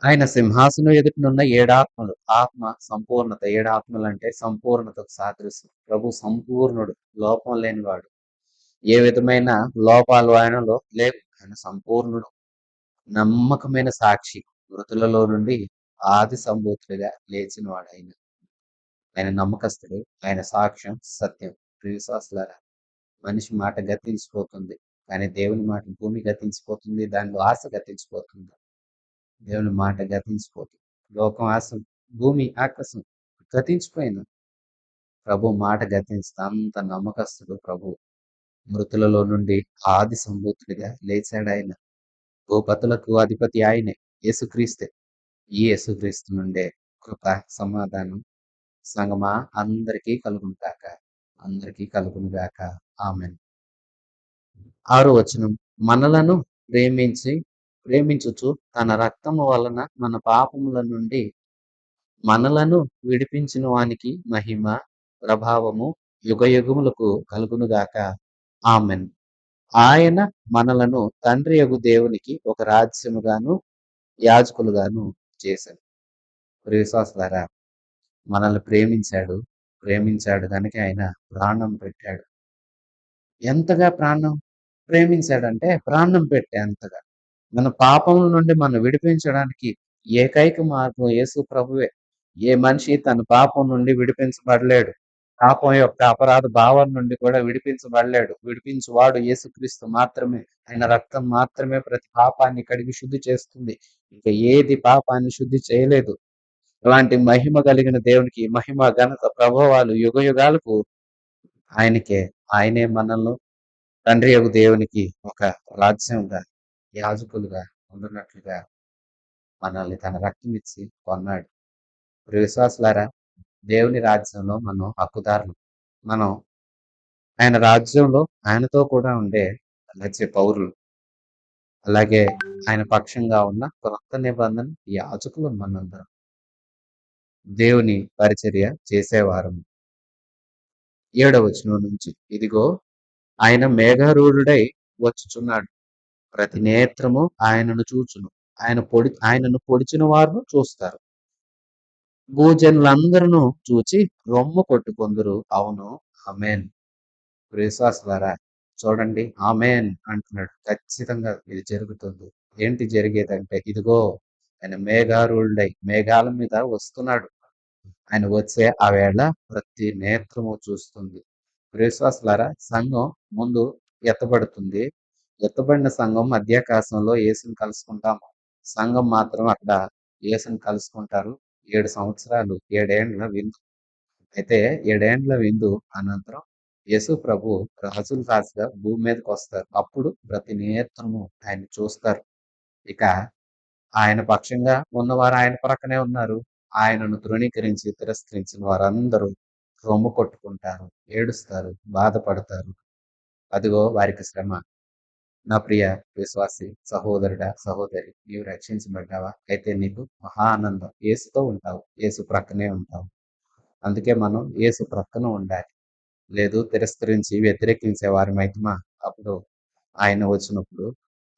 ఆయన సింహాసనం ఎదుటనున్న 7 ఆత్మలు. ఆత్మ సంపూర్ణత. 7 ఆత్మలు అంటే సంపూర్ణతకు సాదృశ్యం. ప్రభు సంపూర్ణుడు, లోపం లేనివాడు. ఏ విధమైన లోపాలు ఆయనలో లేవు. ఆయన సంపూర్ణుడు, నమ్మకమైన సాక్షి, మృతులలో నుండి ఆది సంభూతుడిగా లేచిన వాడు ఆయన. ఆయన నమ్మకస్తుడు, ఆయన సాక్ష్యం సత్యం. ప్రియ విశ్వాసులారా, మనిషి మాట గతించిపోతుంది, కానీ దేవుని మాట భూమి గతించిపోతుంది, దానిలో ఆశ గతించిపోతుంది. దేవుని మాట గతించిపోతుంది. లోకం ఆశ, భూమి ఆకాశం గతించిపోయింది. ప్రభు మాట గతించదు. అంత నమ్మకస్తుడు ప్రభు. మృతులలో నుండి ఆది సంభూతుడిగా లేచాడాయన. భూపతులకు అధిపతి ఆయనే, యేసుక్రీస్తే. ఈ యేసుక్రీస్తు నుండే కృప, సమాధానం సంగమా అందరికీ కలుగును గాక. అందరికీ కలుగును గాక. ఆమేన్. 6వ వచనం. మనలను ప్రేమించుచు తన రక్తము వలన మన పాపముల నుండి మనలను విడిపించిన వానికి మహిమ, ప్రభావము యుగయుగములకు కలుగును గాక. ఆమేన్. ఆయన మనలను తండ్రియగు దేవునికి ఒక రాజ్యముగాను, యాజకులుగాను చేశాడు. ప్రియ విశ్వాసులారా, మనల్ని ప్రేమించాడు గనుక ఆయన ప్రాణం పెట్టాడు. ఎంతగా ప్రేమించాడంటే ప్రాణం పెట్టేంతగా. మన పాపముల నుండి మనం విడిపించడానికి ఏకైక మార్గం యేసు ప్రభువే. ఏ మనిషి తన పాపం నుండి విడిపించబడలేడు. పాపం యొక్క అపరాధ భావం నుండి కూడా విడిపించబడలేడు. విడిపించువాడు యేసుక్రీస్తు మాత్రమే. ఆయన రక్తం మాత్రమే ప్రతి పాపాన్ని కడిగి శుద్ధి చేస్తుంది. ఇంకా ఏది పాపాన్ని శుద్ధి చేయలేదు. అలాంటి మహిమ కలిగిన దేవునికి మహిమ, ఘనత, ప్రభావాలు యుగయుగాలకు ఆయనకే. ఆయనే మనల్ని తండ్రియగు దేవునికి ఒక రాజ్యంగా, యాజకులుగా ఉండునట్లుగా మనల్ని తన రక్తం ఇచ్చి కొన్నాడు. ప్రియ విశ్వాసులారా, దేవుని రాజ్యంలో మనం హక్కుదారులు. మనం ఆయన రాజ్యంలో ఆయనతో కూడా ఉండే రాజ్య పౌరులు. అలాగే ఆయన పక్షంగా ఉన్న క్రొత్త నిబంధన యాజకులు మనందరం. దేవుని పరిచర్య చేసేవారము. 7వ వచనం నుంచి. ఇదిగో ఆయన మేఘారూఢుడై వచ్చుచున్నాడు. ప్రతి నేత్రము ఆయనను చూచును. ఆయనను పొడిచిన వారు చూస్తారు. భూజనులందరూ చూచి రొమ్ము కొట్టుకొందురు. అవును, ఆమేన్. విశ్వాసులారా, చూడండి, ఆమేన్ అంటున్నాడు. ఖచ్చితంగా ఇది జరుగుతుంది. ఏంటి జరిగేదంటే, ఇదిగో ఆయన మేఘారూఢుడై మేఘాల మీద వస్తున్నాడు. ఆయన వచ్చే ఆ వేళ ప్రతి నేత్రము చూస్తుంది. విశ్వాసులారా, సంఘం ముందు ఎత్తబడుతుంది. ఎత్తబడిన సంఘం మధ్యాకాశంలో యేసుని కలుసుకుంటాము. సంఘం మాత్రం అక్కడ యేసుని కలుసుకుంటారు. 7 సంవత్సరాలు, 7 ఏండ్ల విందు. అయితే 7 ఏండ్ల విందు అనంతరం యేసు ప్రభు రాజుల రాజుగా భూమి మీదకి వస్తారు. అప్పుడు ప్రతి నేత్రము ఆయన చూస్తారు. ఇక ఆయన పక్షంగా ఉన్నవారు ఆయన ప్రక్కనే ఉన్నారు. ఆయనను తృణీకరించి తిరస్కరించిన వారందరూ రొమ్ము కొట్టుకుంటారు, ఏడుస్తారు, బాధపడతారు. అదిగో వారికి శ్రమ. నా ప్రియ విశ్వాసి సహోదరుడా, సహోదరి, నీవు రక్షించబడ్డావా? అయితే నీకు మహా ఆనందం. యేసుతో ఉంటావు, యేసు ప్రక్కనే ఉంటావు. అందుకే మనం యేసు ప్రక్కన ఉండాలి. లేదు తిరస్కరించి వ్యతిరేకించే వారిమైతమా, అప్పుడు ఆయన వచ్చినప్పుడు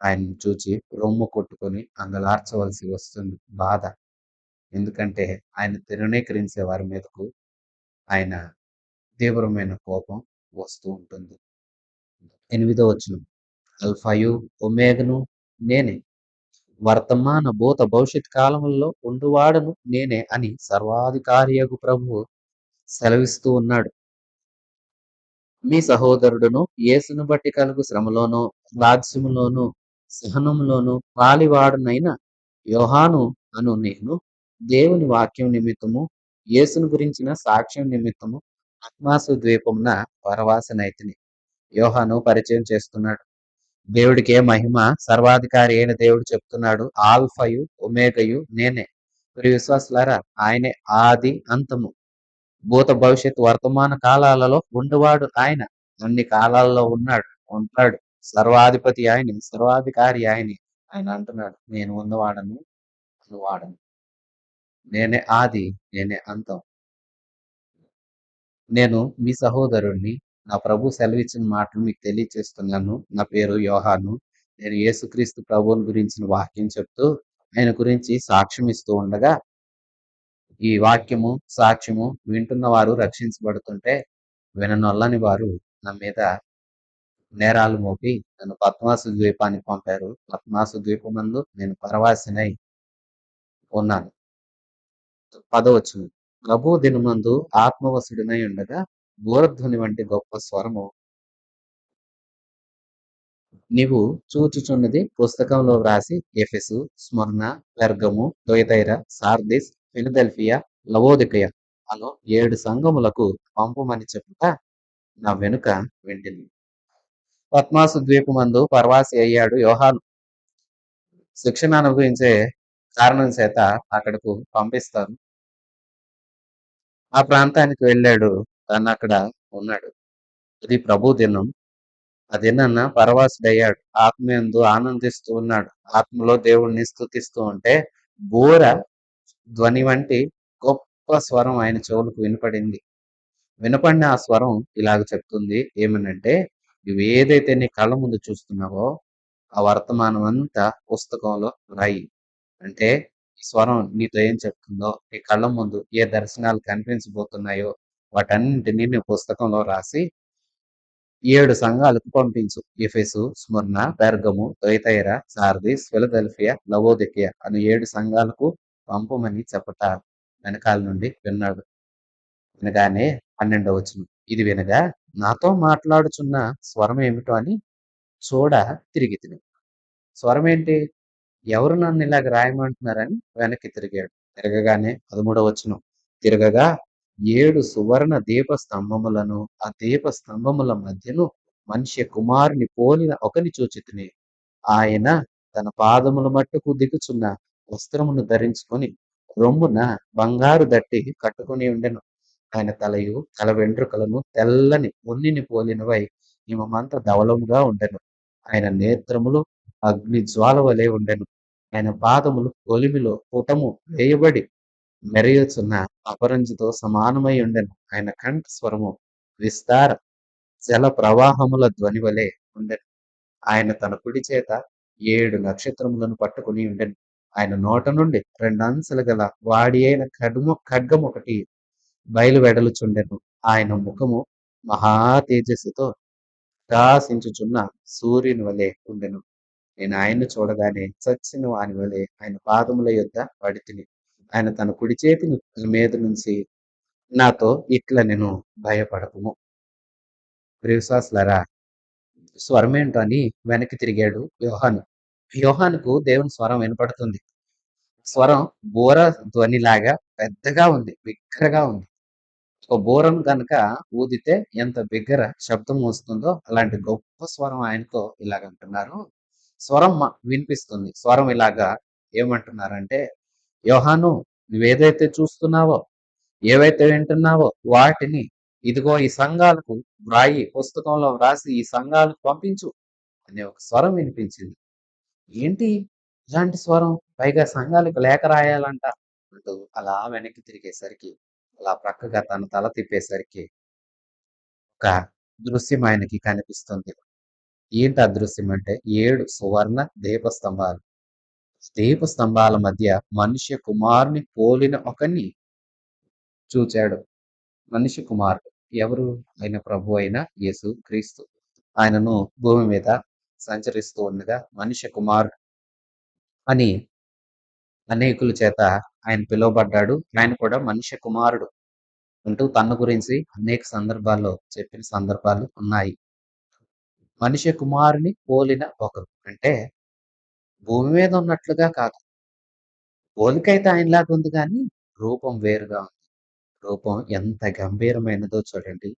ఆయన్ని చూచి రొమ్ము కొట్టుకొని అంగలార్చవలసి వస్తుంది. బాధ. ఎందుకంటే ఆయన తృణీకరించే వారి మీదకు ఆయన తీవ్రమైన కోపం వస్తూ ఉంటుంది. 8వ వచనం. అల్ఫాయు ఒమేగను నేనే, వర్తమాన భూత భవిష్యత్ కాలములలో ఉండువాడను నేనే అని సర్వాధికారియగు ప్రభువు సెలవిస్తూ ఉన్నాడు. మీ సహోదరుడును యేసును బట్టి కలుగు శ్రమలోను, రాజ్యములోను, సహనములోను పాలివాడునైన యోహాను అను నేను దేవుని వాక్యం నిమిత్తము, యేసును గురించిన సాక్ష్యం నిమిత్తము పద్మాసు ద్వీపమున పరవాసనైతిని. యోహాను పరిచయం చేస్తున్నాడు. దేవుడికే మహిమ. సర్వాధికారి అయిన దేవుడు చెప్తున్నాడు, ఆల్ఫయు ఒమేగయు నేనే. ప్రియ విశ్వాసులారా, ఆయనే ఆది అంతము. భూత భవిష్యత్ వర్తమాన కాలాలలో ఉండేవాడు ఆయన. అన్ని కాలాల్లో ఉంటాడు. సర్వాధిపతి ఆయనే, సర్వాధికారి ఆయనే. ఆయన అంటున్నాడు, నేను ఉన్నవాడను, అనువాడను. నేనే ఆది, నేనే అంతం. నేను మీ సహోదరుణ్ణి. నా ప్రభు సెలవిచ్చిన మాటలు మీకు తెలియచేస్తున్నాను. నా పేరు యోహాను. నేను యేసుక్రీస్తు ప్రభువుని గురించిన వాక్యం చెప్తూ ఆయన గురించి సాక్ష్యం ఇస్తూ ఉండగా, ఈ వాక్యము, సాక్ష్యము వింటున్న వారు రక్షించబడుతుంటే, విననొల్లని వారు నా మీద నేరాలు మోపి నన్ను పద్మాసు ద్వీపానికి పంపారు. పద్మాసు ద్వీపమందు నేను పరవాసినై ఉన్నాను. 10వ వచనం. ప్రభువు దినమందు ఆత్మవశుడినై ఉండగా బూరధ్వని వంటి గొప్ప స్వరము నీవు చూచుచున్నది పుస్తకంలో వ్రాసి ఎఫెసు, స్మరణ, పెర్గము, తొయతైర, సార్దిస్, ఫిలదెల్ఫియా, లవోదికయ అను 7 సంఘములకు పంపమని చెప్పుట నా వెనుక వింటిని. పద్మాసు ద్వీపమందు పరవాసి అయ్యాడు యోహాను. శిక్షణ అనుభవించే కారణం చేత అక్కడకు పంపిస్తారు. ఆ ప్రాంతానికి వెళ్ళాడు. తను అక్కడ ఉన్నాడు. అది ప్రభు దినం. ఆ దినాన పరవశుడయ్యాడు. ఆత్మయందు ఆనందిస్తూ ఉన్నాడు. ఆత్మలో దేవుణ్ణి స్తుతిస్తూ ఉంటే బూర ధ్వని వంటి గొప్ప స్వరం ఆయన చెవులకు వినపడింది. వినపడిన ఆ స్వరం ఇలాగ చెప్తుంది ఏమనంటే, నువ్వేదైతే నీ కళ్ళ ముందు చూస్తున్నావో ఆ వర్తమానం అంతా పుస్తకంలో రాయి. అంటే ఈ స్వరం నీతో ఏం చెప్తుందో, నీ కళ్ళ ముందు ఏ దర్శనాలు కనిపించబోతున్నాయో వాటన్నింటినీ నీ పుస్తకంలో రాసి 7 సంఘాలకు పంపించు. Ephesus, Smyrna, Pergamum, Thyatira, Sardis, Philadelphia, Laodicea అను 7 సంఘాలకు పంపమని చెప్పట వెనకాల నుండి విన్నాడు. వినగానే 12వ వచనం. ఇది వినగా నాతో మాట్లాడుచున్న స్వరం ఏమిటో అని చూడ తిరిగితిని. స్వరం ఏంటి? ఎవరు నన్ను ఇలాగ రాయమంటున్నారని వెనక్కి తిరిగాడు. తిరగగానే 13వ వచనం. తిరగగా 7 సువర్ణ దీప స్తంభములను, ఆ దీప స్తంభముల మధ్యను మనిషి కుమారుని పోలిన ఒకని చూచితిని. ఆయన తన పాదముల మట్టుకు దిగుచున్న వస్త్రమును ధరించుకొని రొమ్మున బంగారు దట్టి కట్టుకొని ఉండెను. ఆయన తలయు తల వెంట్రుకలను తెల్లని ఉన్నిని పోలినవై హిమమంత ధవలముగా ఉండెను. ఆయన నేత్రములు అగ్ని జ్వాల వలె ఉండెను. ఆయన పాదములు ఒలిమిలో పుటము వేయబడి మెరయుచున్న అపరంజితో సమానమై ఉండెను. ఆయన కంఠ స్వరము విస్తార జల ప్రవాహముల ధ్వని వలె ఉండెను. ఆయన తన కుడి చేత 7 నక్షత్రములను పట్టుకుని ఉండెను. ఆయన నోట నుండి 2 అంచులు గల వాడి అయిన ఖడ్గమొకటి బయలు వెడలుచుండెను. ఆయన ముఖము మహా తేజస్సుతో ప్రకాశించుచున్న సూర్యుని వలె ఉండెను. నేను ఆయన్ని చూడగానే చచ్చిన వాని వలె ఆయన పాదముల యొద్ద పడితిని. ఆయన తన కుడి చేతిని నా మీద నుంచి నాతో ఇట్లా నేను భయపడకుము. ప్రియ విశ్వాసులారా, స్వరం ఏంటో అని వెనక్కి తిరిగాడు యోహాను. యోహానుకు దేవుని స్వరం వినపడుతుంది. స్వరం బూర ధ్వనిలాగా పెద్దగా ఉంది, బిగ్గరగా ఉంది. ఒక బూరను గనక ఊదితే ఎంత బిగ్గర శబ్దం వస్తుందో అలాంటి గొప్ప స్వరం ఆయనతో ఇలాగంటున్నారు. స్వరం వినిపిస్తుంది. స్వరం ఇలాగా ఏమంటున్నారంటే, యోహాను నువ్వేదైతే చూస్తున్నావో, ఏవైతే వింటున్నావో వాటిని ఇదిగో ఈ సంఘాలకు వ్రాయి, పుస్తకంలో వ్రాసి ఈ సంఘాలకు పంపించు అనే ఒక స్వరం వినిపించింది. ఏంటి ఇలాంటి స్వరం? పైగా సంఘాలకు లేఖ రాయాలంట అంటూ అలా వెనక్కి తిరిగేసరికి, అలా ప్రక్కగా తన తల తిప్పేసరికి ఒక దృశ్యం ఆయనకి కనిపిస్తుంది. ఏంటి ఆ దృశ్యం అంటే 7 సువర్ణ దీపస్తంభాలు. దీపస్తంభాల మధ్య మనుష్య కుమారుని పోలిన ఒకని చూచాడు. మనిషి కుమారుడు ఎవరు? ఆయన ప్రభు అయిన యేసు క్రీస్తు. ఆయనను భూమి మీద సంచరిస్తూ ఉండగా మనిషి కుమారుడు అని అనేకుల చేత ఆయన పిలువబడ్డాడు. ఆయన కూడా మనిషి కుమారుడు అంటూ తన గురించి అనేక సందర్భాల్లో చెప్పిన సందర్భాలు ఉన్నాయి. మనిషి కుమారుని పోలిన ఒకరు అంటే భూమి మీద ఉన్నట్లుగా కాదు. పోలికైతే ఆయనలాగా ఉంది కానీ రూపం వేరుగా ఉంది. రూపం ఎంత గంభీరమైనదో చూడండి.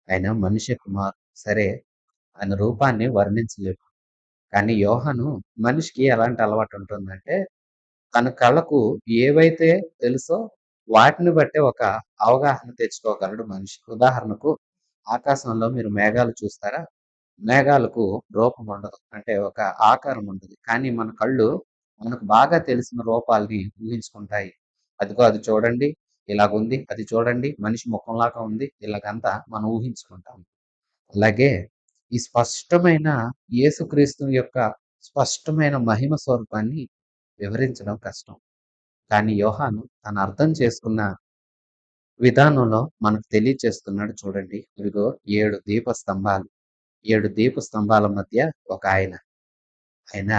ఆయన మనిషి కుమారుడు. సరే, ఆయన రూపాన్ని వర్ణించలేము. కానీ యోహాను మనిషికి ఎలాంటి అలవాటు ఉంటుందంటే తన కళ్ళకు ఏవైతే తెలుసో వాటిని బట్టే ఒక అవగాహన తెచ్చుకోగలడు మనిషి. ఉదాహరణకు ఆకాశంలో మీరు మేఘాలు చూస్తారా? మేఘాలకు రూపం ఉండదు. అంటే ఒక ఆకారం ఉండదు. కానీ మన కళ్ళు మనకు బాగా తెలిసిన రూపాల్ని ఊహించుకుంటాయి. అదిగో అది చూడండి ఇలాగుంది, అది చూడండి మనిషి ముఖంలాగా ఉంది, ఇలాగంతా మనం ఊహించుకుంటాం. అలాగే ఈ స్పష్టమైన యేసుక్రీస్తు యొక్క స్పష్టమైన మహిమ స్వరూపాన్ని వివరించడం కష్టం. కానీ యోహాను తను అర్థం చేసుకున్న విధానంలో మనకు తెలియచేస్తున్నాడు చూడండి. ఇదిగో 7 దీపస్తంభాలు. 7 దీపస్తంభాల మధ్య ఒక ఆయన. ఆయన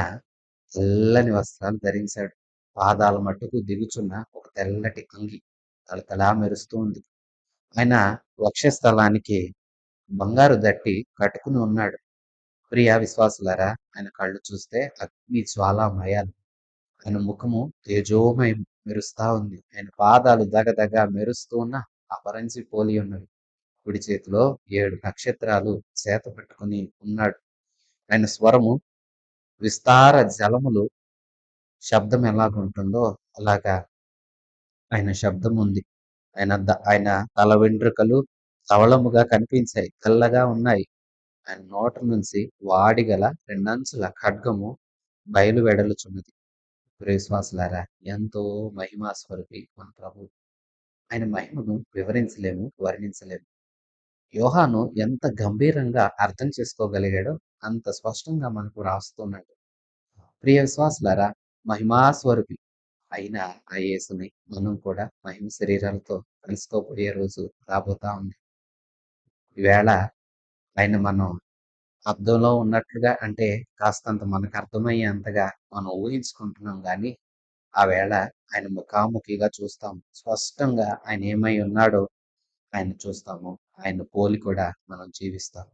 తెల్లని వస్త్రాలు ధరించాడు. పాదాల మట్టుకు దిగుచున్న ఒక తెల్లటి అంగి తళతళా మెరుస్తూ ఉంది. ఆయన వక్షస్థలానికి బంగారు దట్టి కట్టుకుని ఉన్నాడు. ప్రియ విశ్వాసులారా, ఆయన కళ్ళు చూస్తే అగ్ని జ్వాలామయాలు. ఆయన ముఖము తేజోమయం మెరుస్తా ఉంది. ఆయన పాదాలు దగదగ మెరుస్తూ ఉన్న అపరంజి పోలి ఉన్నవి. కుడి చేతిలో 7 నక్షత్రాలు చేత పట్టుకుని ఉన్నాడు. ఆయన స్వరము విస్తార జలములు శబ్దం ఎలాగుంటుందో అలాగా ఆయన శబ్దం ఉంది. ఆయన తల వెంట్రుకలు ధవళముగా కనిపించాయి. తెల్లగా ఉన్నాయి. ఆయన నోట నుంచి వాడిగల రెండంచుల ఖడ్గము బయలు వెడలుచున్నది. ప్రియవిశ్వాసులారా, ఎంతో మహిమా స్వరూపి మన ప్రభు. ఆయన మహిమను వివరించలేము, వర్ణించలేము. యోహాను ఎంత గంభీరంగా అర్థం చేసుకోగలిగాడో అంత స్పష్టంగా మనకు రాస్తున్నాడు. ప్రియ విశ్వాసులారా, మహిమా స్వరూపి అయిన ఆ యేసుని మనం కూడా మహిమ శరీరాలతో కలుసుకోబోయే రోజు రాబోతా ఉంది. ఈవేళ ఆయన మనం అద్దంలో ఉన్నట్లుగా అంటే కాస్తంత మనకు అర్థమయ్యేంతగా మనం ఊహించుకుంటున్నాం గాని, ఆ వేళ ఆయన ముఖాముఖిగా చూస్తాం. స్పష్టంగా ఆయన ఏమై ఉన్నాడో ఆయన చూస్తాము. ఆయన పోలి కూడా మనం జీవిస్తాం.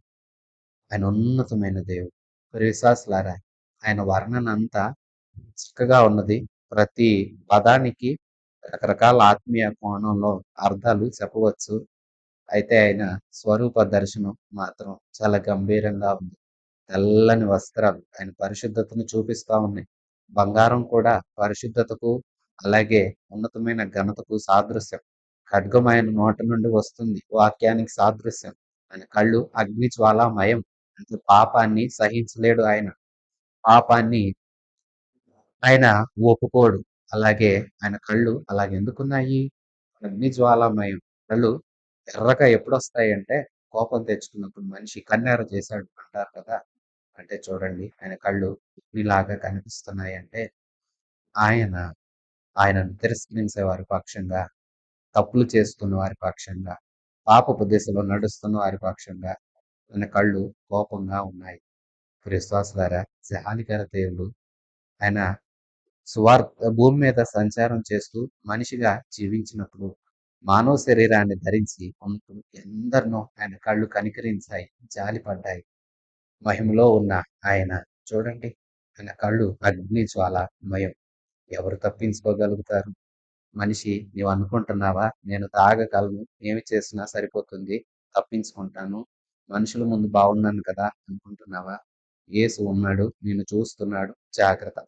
ఆయన ఉన్నతమైన దేవుడు. మరి విశ్వాసులారా, ఆయన వర్ణన అంతా చక్కగా ఉన్నది. ప్రతి పదానికి రకరకాల ఆత్మీయ కోణంలో అర్థాలు చెప్పవచ్చు. అయితే ఆయన స్వరూప దర్శనం మాత్రం చాలా గంభీరంగా ఉంది. తెల్లని వస్త్రాలు ఆయన పరిశుద్ధతను చూపిస్తా ఉన్నాయి. బంగారం కూడా పరిశుద్ధతకు అలాగే ఉన్నతమైన ఘనతకు సాదృశ్యం. ఖడ్గం ఆయన నోట నుండి వస్తుంది. వాక్యానికి సాదృశ్యం. ఆయన కళ్ళు అగ్ని జ్వాలామయం. అంటే పాపాన్ని సహించలేడు ఆయన. పాపాన్ని ఆయన ఒప్పుకోడు. అలాగే ఆయన కళ్ళు అలాగెందుకున్నాయి? అగ్ని జ్వాలామయం. కళ్ళు ఎర్రగా ఎప్పుడొస్తాయంటే కోపం తెచ్చుకున్నప్పుడు మనిషి కన్నెర్ర చేశాడు అంటారు కదా! అంటే చూడండి ఆయన కళ్ళు అగ్నిలాగా కనిపిస్తున్నాయంటే ఆయన ఆయనను తిరస్కరించే వారి పక్షంగా, తప్పులు చేస్తున్న వారి పక్షంగా, పాపపు దిశలో నడుస్తున్న వారి పక్షంగా ఆయన కళ్ళు కోపంగా ఉన్నాయి. విశ్వాసులారా, జాలిగల దేవుడు. ఆయన భూమి మీద సంచారం చేస్తూ మనిషిగా జీవించినప్పుడు మానవ శరీరాన్ని ధరించి ఉంటూ ఎందరినో ఆయన కళ్ళు కనికరించాయి, జాలిపడ్డాయి. మహిమలో ఉన్న ఆయన చూడండి, ఆయన కళ్ళు అగ్ని జ్వాలామయం. ఎవరు తప్పించుకోగలుగుతారు? మనిషి, నీవు అనుకుంటున్నావా నేను తాగగలను, ఏమి చేసినా సరిపోతుంది, తప్పించుకుంటాను, మనుషుల ముందు బాగున్నాను కదా అనుకుంటున్నావా? యేసు ఉన్నాడు, నిన్ను చూస్తున్నాడు, జాగ్రత్త.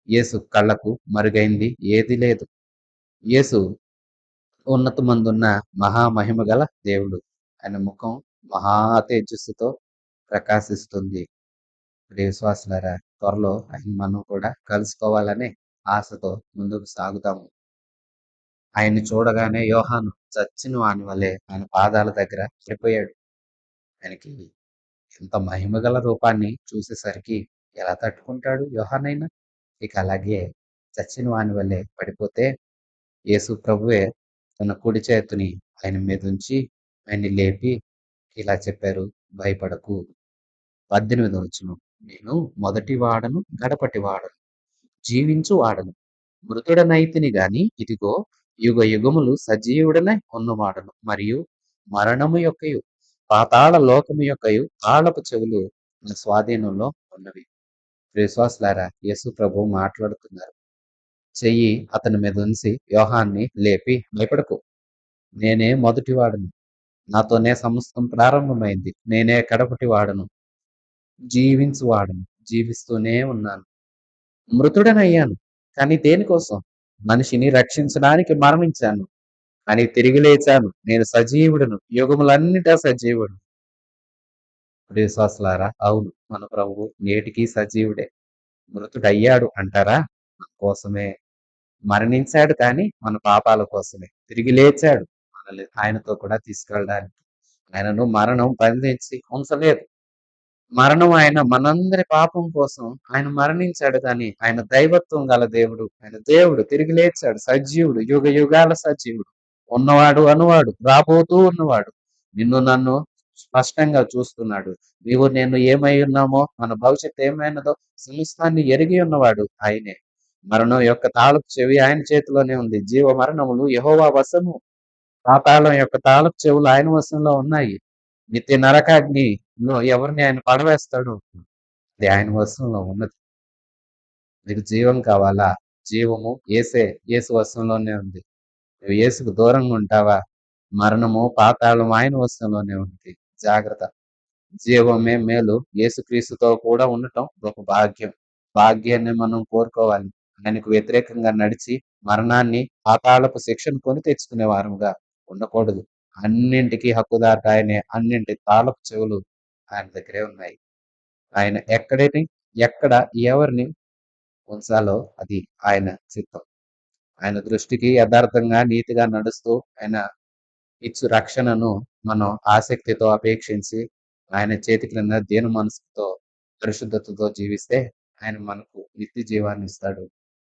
యేసు కళ్ళకు మరుగైంది ఏది లేదు. యేసు ఉన్నతమందున్న మహామహిమ గల దేవుడు. ఆయన ముఖం మహా తేజస్సుతో ప్రకాశిస్తుంది. ప్రియ విశ్వాసులారా, త్వరలో ఆయన మనం కూడా కలుసుకోవాలనే ఆశతో ముందుకు సాగుతాము. ఆయన్ని చూడగానే యోహాను చచ్చిన వాని వలె ఆయన పాదాల దగ్గర పడిపోయాడు. ఆయనకి ఎంత మహిమగల రూపాన్ని చూసేసరికి ఎలా తట్టుకుంటాడు యోహానైనా? ఇక అలాగే చచ్చిన వాని వలె పడిపోతే యేసు ప్రభువే తన కుడి చేతిని ఆయన మీద ఉంచి ఆయన్ని లేపి ఇలా చెప్పారు, భయపడకు. 18వ వచనం, నేను మొదటి వాడను, కడపటి వాడను, జీవించు వాడను. మృతుడనైతిని గాని ఇదిగో యుగ యుగములు సజీవుడనై ఉన్నవాడను. మరియు మరణము యొక్కయు పాతాళ లోకము యొక్కయు తాళపు చెవులు నా స్వాధీనంలో ఉన్నవి. విశ్వాసులారా, యేసు ప్రభు మాట్లాడుతున్నారు. చెయ్యి అతని మీద ఉంచి యోహాన్ని లేపి, భయపడకు, నేనే మొదటి వాడను, నాతోనే సమస్తం ప్రారంభమైంది, నేనే కడపటి వాడను, జీవించు వాడను, జీవిస్తూనే ఉన్నాను. మృతుడనయ్యాను, కానీ దేనికోసం? మనిషిని రక్షించడానికి మరణించాను, కానీ తిరిగి లేచాను. నేను సజీవుడును, యుగములన్నిటా సజీవుడు. విశ్వాసులారా, అవును, మన ప్రభువు నేటికి సజీవుడే. మృతుడయ్యాడు అంటారా? మన కోసమే మరణించాడు, కానీ మన పాపాల కోసమే. తిరిగి లేచాడు మనల్ని ఆయనతో కూడా తీసుకెళ్ళడానికి. ఆయనను మరణం బంధించి ఉంచలేదు. మరణం ఆయన మనందరి పాపం కోసం ఆయన మరణించాడు, కానీ ఆయన దైవత్వం గల దేవుడు. ఆయన దేవుడు తిరిగి లేచాడు, సజీవుడు, యుగ యుగాల సజీవుడు, ఉన్నవాడు, అనువాడు, రాబోతూ ఉన్నవాడు. నిన్ను నన్ను స్పష్టంగా చూస్తున్నాడు. నీవు నేను ఏమై ఉన్నామో, మన భవిష్యత్తు ఏమైనదో సమస్తాన్ని ఎరిగి ఉన్నవాడు ఆయనే. మరణం యొక్క తాళపు చెవి ఆయన చేతిలోనే ఉంది. జీవ మరణములు యెహోవా వశము. పాతాళం యొక్క తాళపు చెవులు ఆయన వశంలో ఉన్నాయి. నిత్య నరకాగ్నిలో ఎవరిని ఆయన పడవేస్తాడు, అది ఆయన వశంలో ఉన్నది. నీకు జీవం కావాలా? జీవము యేసు వశంలోనే ఉంది. నువ్వు యేసుకు దూరంగా ఉంటావా? మరణము, పాతాళం ఆయన వశంలోనే ఉంది. జాగ్రత్త. జీవమే మేలు. యేసుక్రీస్తుతో కూడా ఉండటం గొప్ప భాగ్యం. భాగ్యాన్ని మనం కోరుకోవాలి. ఆయనకు వ్యతిరేకంగా నడిచి మరణాన్ని, పాతాళపు శిక్షను కొని తెచ్చుకునే వారముగా ఉండకూడదు. అన్నింటికి హక్కుదారుడు ఆయనే. అన్నింటి తాళపు చెవులు ఆయన దగ్గరే ఉన్నాయి. ఆయన ఎక్కడ ఎవరిని ఉంచాలో అది ఆయన చిత్తం. ఆయన దృష్టికి యథార్థంగా, నీతిగా నడుస్తూ ఆయన ఇచ్చు రక్షణను మనం ఆసక్తితో అపేక్షించి ఆయన చేతి క్రింద దీన మనసుతో పరిశుద్ధతతో జీవిస్తే ఆయన మనకు నిత్య జీవాన్ని ఇస్తాడు.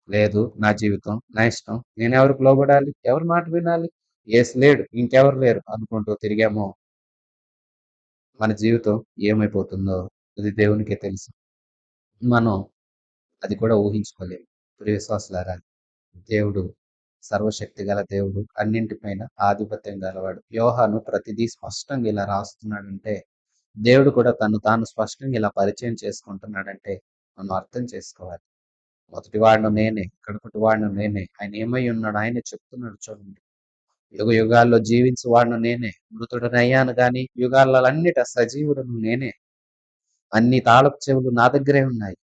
లేదు నా జీవితం నా ఇష్టం, నేను ఎవరికి లోబడాలి, ఎవరి మాట వినాలి, ఏసు లేడు ఇంకెవరు లేరు అనుకుంటూ తిరిగామో మన జీవితం ఏమైపోతుందో అది దేవునికే తెలుసు. మనం అది కూడా ఊహించుకోలేము. ప్రియ విశ్వాసులారా, దేవుడు సర్వశక్తి గల దేవుడు, అన్నింటిపైన ఆధిపత్యం గలవాడు. యోహాను ప్రతిదీ స్పష్టంగా ఇలా రాస్తున్నాడంటే దేవుడు కూడా తను తాను స్పష్టంగా ఇలా పరిచయం చేసుకుంటున్నాడంటే మనం అర్థం చేసుకోవాలి. మొదటి వాడిను నేనే, కడపటి వాడిను నేనే, ఆయన ఏమై ఉన్నాడు ఆయన చెప్తున్నాడు చూడండి. యుగ యుగాల్లో జీవించు వాడిను నేనే, మృతుడనయ్యాను గాని యుగాలన్నిట సజీవుడను నేనే, అన్ని తాళపు చెవులు నా దగ్గరే ఉన్నాయి,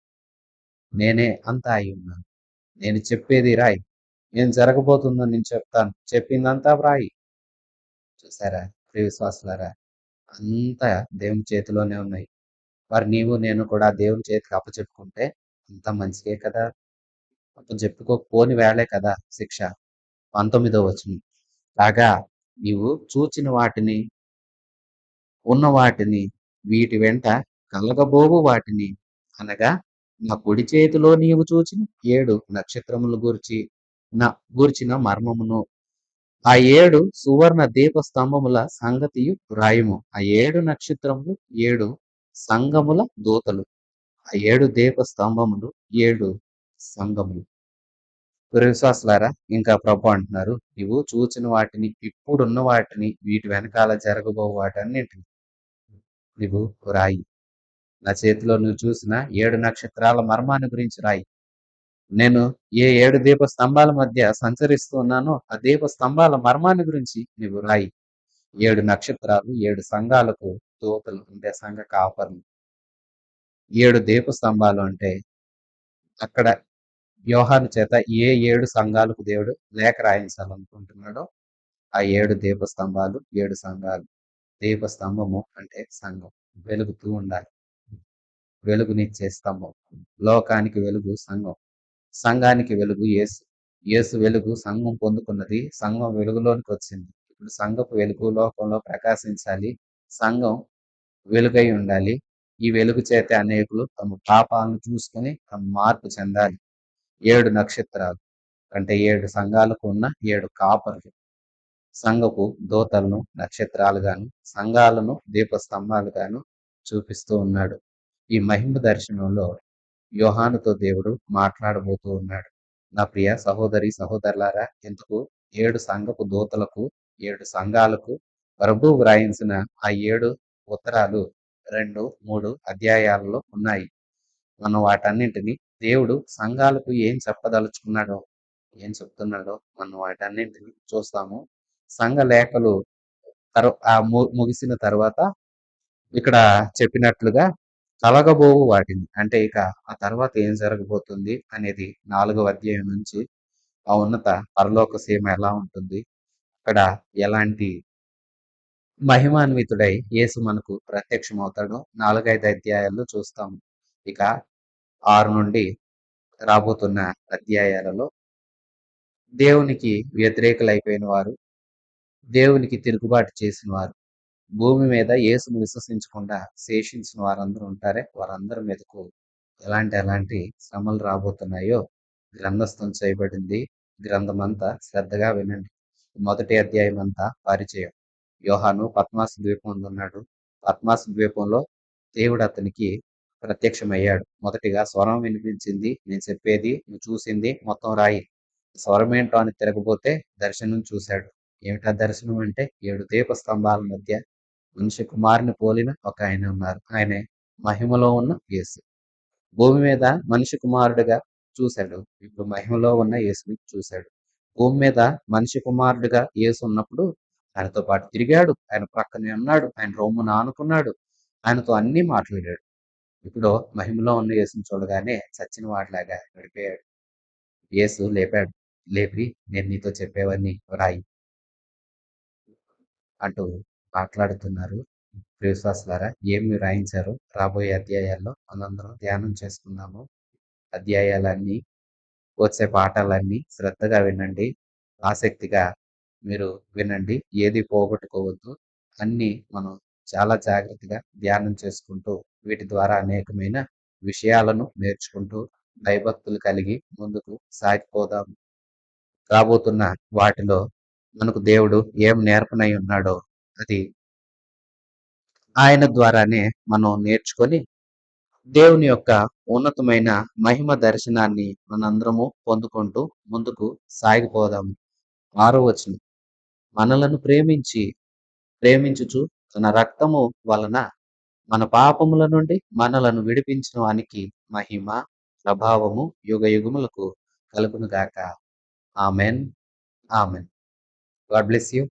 నేనే అంతా అయి ఉన్నాను, నేను చెప్పేది రాయి, ఏం జరగబోతుందో నేను చెప్తాను, చెప్పిందంతా వ్రాయి. చూసారా ప్రియ విశ్వాసులారా, అంతా దేవుని చేతిలోనే ఉన్నాయి. మరి నీవు నేను కూడా దేవుని చేతికి అప్పచెప్పుకుంటే అంత మంచిదే కదా. అప్పచెప్పుకోకపోని వేళే కదా శిక్ష. 19వ వచనం కాగా నీవు చూచిన వాటిని, ఉన్న వాటిని, వీటి వెంట కలగబోవు వాటిని అనగా నా కుడి చేతిలో నీవు చూచిన 7 నక్షత్రములు గూర్చిన మర్మమును, ఆ 7 సువర్ణ దీప స్తంభముల సంగతియు వ్రాయుము. ఆ 7 నక్షత్రములు 7 సంఘముల దూతలు, ఆ 7 దీప స్తంభములు 7 సంఘములు. విశ్వాసులారా, ఇంకా ప్రభు అంటున్నారు, నీవు చూచిన వాటిని, ఇప్పుడున్న వాటిని, వీటి వెనకాల జరగబో వాటన్నిటిని నీవు రాయి. నా చేతిలో నువ్వు చూసిన 7 నక్షత్రాల మర్మాన్ని గురించి రాయి. నేను ఏ 7 దీప స్తంభాల మధ్య సంచరిస్తూ ఉన్నానో ఆ దీప స్తంభాల మర్మాన్ని గురించి నీవు రాయి. 7 నక్షత్రాలు 7 సంఘాలకు దూతలు అంటే సంఘ కాపర్లు. 7 దీప స్తంభాలు అంటే అక్కడ యోహాను చేత ఏ 7 సంఘాలకు దేవుడు లేఖ రాయించాలనుకుంటున్నాడో ఆ 7 దీపస్తంభాలు 7 సంఘాలు. దీపస్తంభము అంటే సంఘం, వెలుగుతూ ఉండాలి, వెలుగునిచ్చే స్తంభం. లోకానికి వెలుగు సంఘం, సంఘానికి వెలుగు యేసు. యేసు వెలుగు సంఘం పొందుకున్నది, సంఘం వెలుగులోనికి వచ్చింది. ఇప్పుడు సంఘపు వెలుగు లోకంలో ప్రకాశించాలి, సంఘం వెలుగై ఉండాలి. ఈ వెలుగు చేత అనేకులు తమ పాపాలను చూసుకొని తమ మార్పు చెందాలి. 7 నక్షత్రాలు అంటే 7 సంఘాలకు ఉన్న 7 కాపర్లు సంఘపు దూతలను నక్షత్రాలుగాను, సంఘాలను దీపస్తంభాలుగాను చూపిస్తూ ఉన్నాడు. ఈ మహిమ దర్శనంలో యోహానుతో దేవుడు మాట్లాడబోతూ ఉన్నాడు. నా ప్రియ సహోదరి సహోదరులారా, ఎందుకు 7 సంఘపు దూతలకు 7 సంఘాలకు ప్రభువు వ్రాయించిన ఆ 7 ఉత్తరాలు 2, 3 అధ్యాయాలలో ఉన్నాయి. మనం వాటన్నింటినీ దేవుడు సంఘాలకు ఏం చెప్పదలుచుకున్నాడో, ఏం చెప్తున్నాడో మనం వాటన్నింటినీ చూస్తాము. సంఘ లేఖలు ముగిసిన తర్వాత ఇక్కడ చెప్పినట్లుగా కలగబోవు వాటిని అంటే ఇక ఆ తర్వాత ఏం జరగబోతుంది అనేది 4వ అధ్యాయం నుంచి ఆ ఉన్నత పరలోక సీమ ఎలా ఉంటుంది, అక్కడ ఎలాంటి మహిమాన్వితుడై యేసు మనకు ప్రత్యక్షమవుతాడో 4, 5 అధ్యాయాల్లో చూస్తాము. ఇక 6 నుండి రాబోతున్న అధ్యాయాలలో దేవునికి వ్యతిరేకులైపోయిన వారు, దేవునికి తిరుగుబాటు చేసిన వారు, భూమి మీద యేసును విశ్వసించకుండా శేషించిన వారందరూ ఉంటారే, వారందరి మీదకు ఎలాంటి శ్రమలు రాబోతున్నాయో గ్రంథస్థం చేయబడింది. గ్రంథమంతా శ్రద్ధగా వినండి. మొదటి అధ్యాయం అంతా పరిచయం. యోహాను పద్మాసు ద్వీపంలో ఉన్నాడు. పద్మాసు ద్వీపంలో దేవుడు అతనికి ప్రత్యక్షమయ్యాడు. మొదటిగా స్వరం వినిపించింది, నేను చెప్పేది నువ్వు చూసింది మొత్తం రాయి. స్వరం ఏంటో అని తిరగబోతే దర్శనం చూశాడు. ఏమిటా దర్శనం అంటే 7 దీప స్తంభాల మధ్య మనిషి కుమారుని పోలిన ఒక ఆయన ఉన్నారు. ఆయనే మహిమలో ఉన్న యేసు. భూమి మీద మనిషి కుమారుడిగా చూశాడు, ఇప్పుడు మహిమలో ఉన్న యేసుని చూశాడు. భూమి మీద మనిషి కుమారుడిగా యేసు ఉన్నప్పుడు ఆయనతో పాటు తిరిగాడు, ఆయన ప్రక్కనే ఉన్నాడు, ఆయన రొమ్మున ఆనుకున్నాడు, ఆయనతో అన్నీ మాట్లాడాడు. ఇప్పుడు మహిమలో ఉన్న యేసుని చూడగానే చచ్చిన వాడిలాగా పడిపోయాడు. యేసు లేపాడు. లేపి, నేను నీతో చెప్పేవన్నీ రాయి అంటూ మాట్లాడుతున్నారు. ప్రియ విశ్వాసులారా, ఏమి రాయించారో రాబోయే అధ్యాయాల్లో మనందరం ధ్యానం చేసుకుందాము. అధ్యాయాలన్నీ, వచ్చే పాఠాలన్నీ శ్రద్ధగా వినండి. ఆసక్తిగా మీరు వినండి. ఏది పోగొట్టుకోవద్దు. అన్నీ మనం చాలా జాగ్రత్తగా ధ్యానం చేసుకుంటూ, వీటి ద్వారా అనేకమైన విషయాలను నేర్చుకుంటూ, భయభక్తులు కలిగి ముందుకు సాగిపోదాం. రాబోతున్న వాటిలో మనకు దేవుడు ఏం నేర్పనై ఉన్నాడో అది ఆయన ద్వారానే మనం నేర్చుకొని దేవుని యొక్క ఉన్నతమైన మహిమ దర్శనాన్ని మనందరము పొందుకుంటూ ముందుకు సాగిపోదాము. 6వ వచనం, మనలను ప్రేమించుచు తన రక్తము వలన మన పాపముల నుండి మనలను విడిపించిన వానికి మహిమ, ప్రభావము యుగయుగములకు కలుగును గాక. Amen. Amen. God bless you.